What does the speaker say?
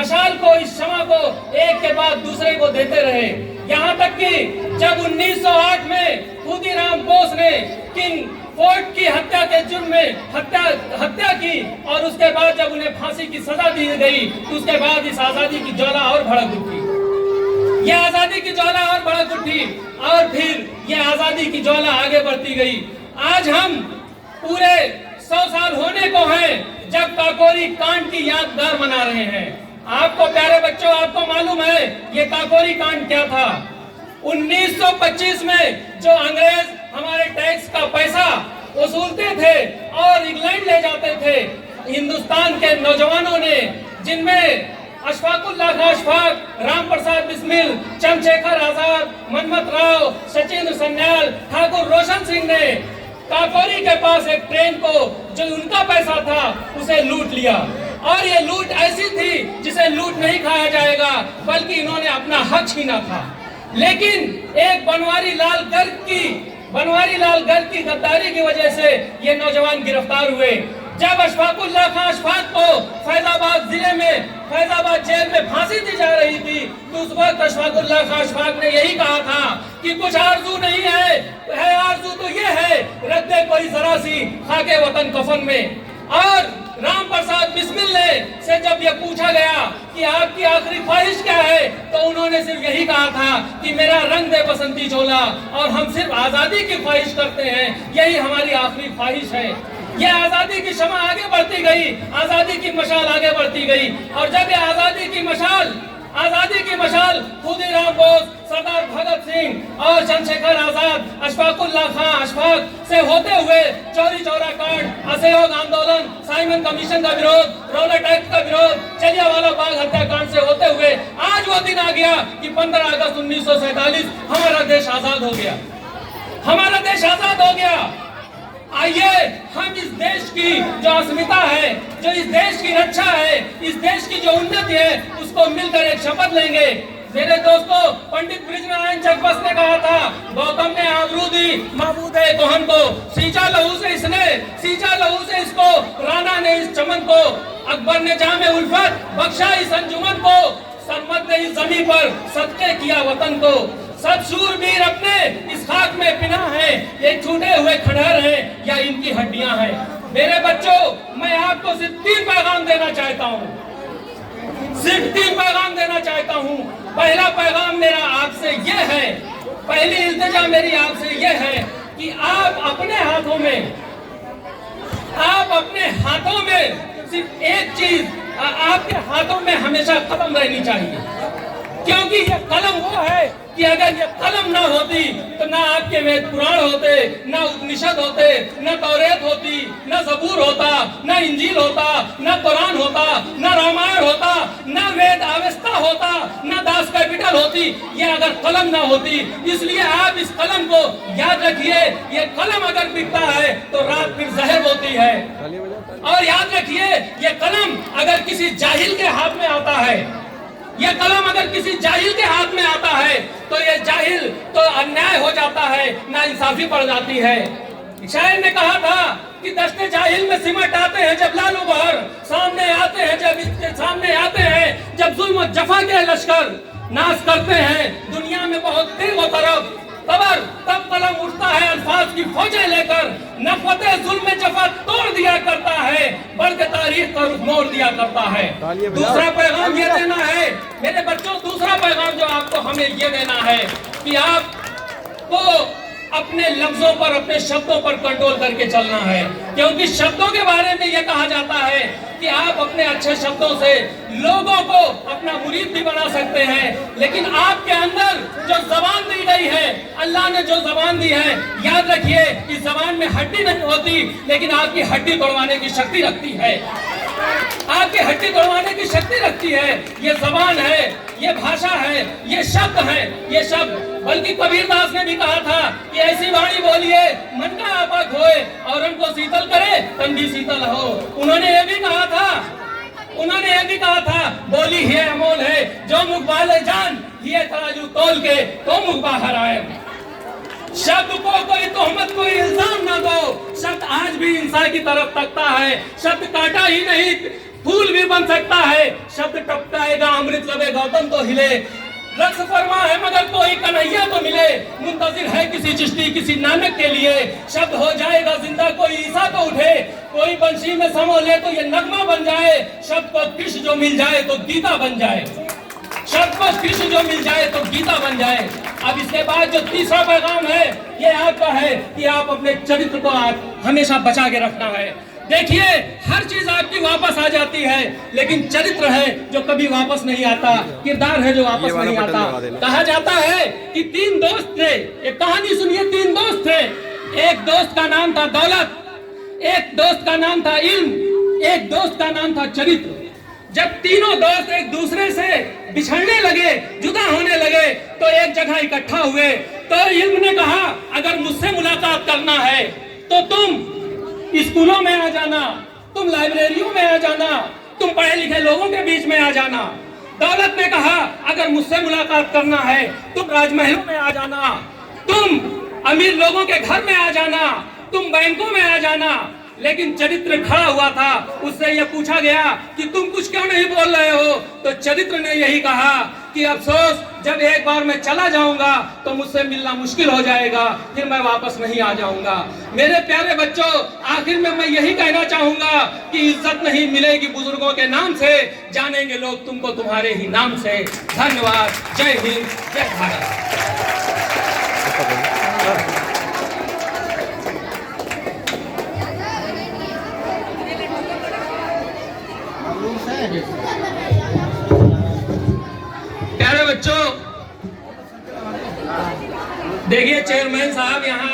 मशाल को, इस शमा को एक के बाद दूसरे को देते रहे। यहाँ तक कि जब 1908 में खुदीराम बोस ने किंग फोर्ड की हत्या के जुर्म में हत्या की और उसके बाद जब उन्हें फांसी की सजा दी गई तो उसके बाद इस आजादी की ज्वाला और भड़क उठी। यह आजादी की ज्वाला और भड़क उठी और फिर यह आजादी की ज्वाला आगे बढ़ती गई। आज हम पूरे 100 साल होने को हैं जब काकोरी कांड की यादगार मना रहे हैं। आपको प्यारे बच्चों, आपको मालूम है ये काकोरी कांड क्या था? 1925 में जो अंग्रेज हमारे टैक्स का पैसा वसूलते थे और इंग्लैंड ले जाते थे, हिंदुस्तान के नौजवानों ने, जिनमें अशफाकुल्लाह खां अशफाक, राम प्रसाद बिस्मिल, चंद्रशेखर आजाद, मनमथ राव, सचिंद्र सन्याल, ठाकुर रोशन सिंह ने काकोरी के पास एक ट्रेन को, जो उनका पैसा था, उसे लूट लिया। और ये लूट ऐसी थी जिसे लूट नहीं खाया जाएगा, बल्कि इन्होंने अपना हक छीना था। लेकिन एक बनवारी लाल गर्ग की गद्दारी की वजह से ये नौजवान गिरफ्तार हुए। जब अशफाकुल्लाह खां अशफाक को फैजाबाद जेल में फांसी दी जा रही थी तो उस वक्त अशफाकुल्लाह खां अशफाक ने यही कहा था कि कुछ आरज़ू नहीं है आरज़ू तो ये है, रख दे कोई जरा सी खाके वतन कफन में। और राम प्रसाद बिस्मिल ने से जब ये पूछा गया कि आपकी आखिरी ख्वाहिश क्या है, तो उन्होंने सिर्फ यही कहा था कि मेरा रंग दे बसंती चोला, और हम सिर्फ आजादी की ख्वाहिश करते हैं, यही हमारी आखिरी ख्वाहिश है। ये आजादी की शमा आगे बढ़ती गई, आजादी की मशाल आगे बढ़ती गई। और जब ये आजादी की मशाल खुदीराम बोस, सरदार भगत सिंह और चंद्रशेखर आजाद, अशफाकुल्लाह खां अशफाक से होते हुए चौरी चौरा कांड, असहयोग आंदोलन, साइमन कमीशन का विरोध, रॉलेट एक्ट का विरोध, जलियांवाला बाग हत्याकांड से होते हुए आज वो दिन आ गया कि 15 अगस्त 1947 हमारा देश आजाद हो गया। हमारा देश आजाद हो गया। आइए हम इस देश की जो अस्मिता है, जो इस देश की रक्षा है, इस देश की जो उन्नति है, उसको मिलकर एक शपथ लेंगे। मेरे दोस्तों, पंडित ब्रिजनारायण जगबस ने कहा था, गौतम ने आबरू दी महमूद कोहन को, सींचा लहू से इसको, राणा ने इस चमन को, अकबर ने जामे उल्फत बख्शा इस अंजुमन को, सरमद ने इस जमीन पर सदके किया वतन को। सब शूरवीर अपने इस खाक में पिना है, ये छूटे हुए खंडहर हैं या इनकी हड्डियां हैं। मेरे बच्चों, मैं आपको सिर्फ 3 पैगाम देना चाहता हूँ। पहला पैगाम मेरा आपसे ये है, पहली इल्तिजा मेरी आपसे ये है कि आप अपने हाथों में सिर्फ एक चीज, आपके हाथों में हमेशा कलम रहनी चाहिए। क्योंकि ये कलम वो है कि अगर ये कलम ना होती तो ना आपके वेद पुराण होते, ना उपनिषद होते, ना तौरेत होती, ना ज़बूर होता, ना इंजील होता, ना कुरान होता, ना रामायण होता, ना वेद अवेस्ता होता, ना दास कैपिटल होती, ये अगर कलम ना होती। इसलिए आप इस कलम को याद रखिए, ये कलम अगर बिकता है तो रात फिर जहर होती है। और याद रखिए, ये कलम अगर किसी जाहिल के हाथ में आता है, ये कलम अगर किसी जाहिल के हाथ में आता है तो ये जाहिल तो अन्याय हो जाता है, नाइंसाफी बढ़ जाती है। शायर ने कहा था कि दस्ते जाहिल में सिमट आते हैं जब लालू बहर सामने आते हैं, जब इसके सामने आते हैं, जब जुल्म जफा के लश्कर नाश करते हैं दुनिया में बहुत तीर तरफ, तब कलम उठता है अल्फाज की फौजें लेकर, नफरते जुल्म जफा तोड़ दिया करता है, बढ़ के तारीख का रुख मोड़ दिया करता है। दूसरा पैगाम ये देना है मेरे बच्चों, दूसरा पैगाम जो आपको हमें ये देना है कि आपको अपने लफ्जों पर, अपने शब्दों पर कंट्रोल करके चलना है। क्योंकि शब्दों के बारे में यह कहा जाता है कि आप अपने अच्छे शब्दों से लोगों को अपना मुरीद भी बना सकते हैं, लेकिन आपके अंदर जो जबान दी गई है, अल्लाह ने जो जबान दी है, याद रखिए कि जबान में हड्डी नहीं होती, लेकिन आपकी हड्डी तोड़वाने की शक्ति रखती है। आपकी हड्डी तोड़वाने की शक्ति रखती है। ये जबान है, ये भाषा है, ये शब्द है, ये शब्द। बल्कि कबीरदास ने भी कहा था कि ऐसी वाणी बोलिए मन का आपा खोए, और उनको शीतल करे तन भी शीतल हो। उन्होंने ये भी कहा था बोली है अमोल है, जो मुख वाले जान ये तराजू तोल के तो मुख बाहर आए। शब्द को कोई तोहमत, कोई इल्जाम ना दो। शब्द आज भी इंसान की तरफ तकता है। शब्द कांटा ही नहीं फूल भी बन सकता है। शब्द टपकाएगा अमृत लबे गौतम तो हिले, रक्स फरमा है मगर कोई कन्हैया तो मिले, मुंतजिर है किसी चिश्ती किसी नानक के लिए, शब्द हो जाएगा जिंदा कोई ईसा तो उठे, कोई बंशी में समो ले तो ये नगमा बन जाए, शब्द को कृष्ण जो मिल जाए तो गीता बन जाए, शब्द को कृष्ण जो मिल जाए तो गीता बन जाए। अब इसके बाद जो तीसरा पैगाम है ये आपका है कि आप अपने चरित्र को आप हमेशा बचा के रखना है। देखिए हर चीज आपकी वापस आ जाती है लेकिन चरित्र है जो कभी वापस नहीं आता, किरदार है जो वापस नहीं आता। कहा जाता है कि 3 दोस्त थे, एक कहानी सुनिए। 3 दोस्त थे, एक दोस्त का नाम था दौलत, एक दोस्त का नाम था इल्म, एक दोस्त का नाम था चरित्र। जब तीनों दोस्त एक दूसरे से बिछड़ने लगे, जुदा होने लगे तो एक जगह इकट्ठा हुए। तो इल्म ने कहा अगर मुझसे मुलाकात करना है तो तुम स्कूलों में आ जाना, तुम लाइब्रेरियों में आ जाना, तुम पढ़े लिखे लोगों के बीच में आ जाना। दौलत ने कहा अगर मुझसे मुलाकात करना है तुम राजमहलों में आ जाना, तुम अमीर लोगों के घर में आ जाना, तुम बैंकों में आ जाना। लेकिन चरित्र खड़ा हुआ था, उससे यह पूछा गया कि तुम कुछ क्यों नहीं बोल रहे हो, तो चरित्र ने यही कहा कि अफसोस जब एक बार मैं चला जाऊंगा तो मुझसे मिलना मुश्किल हो जाएगा, फिर मैं वापस नहीं आ जाऊंगा। मेरे प्यारे बच्चों, आखिर में मैं यही कहना चाहूंगा कि इज्जत नहीं मिलेगी बुजुर्गों के नाम से, जानेंगे लोग तुमको तुम्हारे ही नाम से। धन्यवाद। जय हिंद, जय भारत। प्यारे बच्चों, देखिए चेयरमैन साहब यहाँ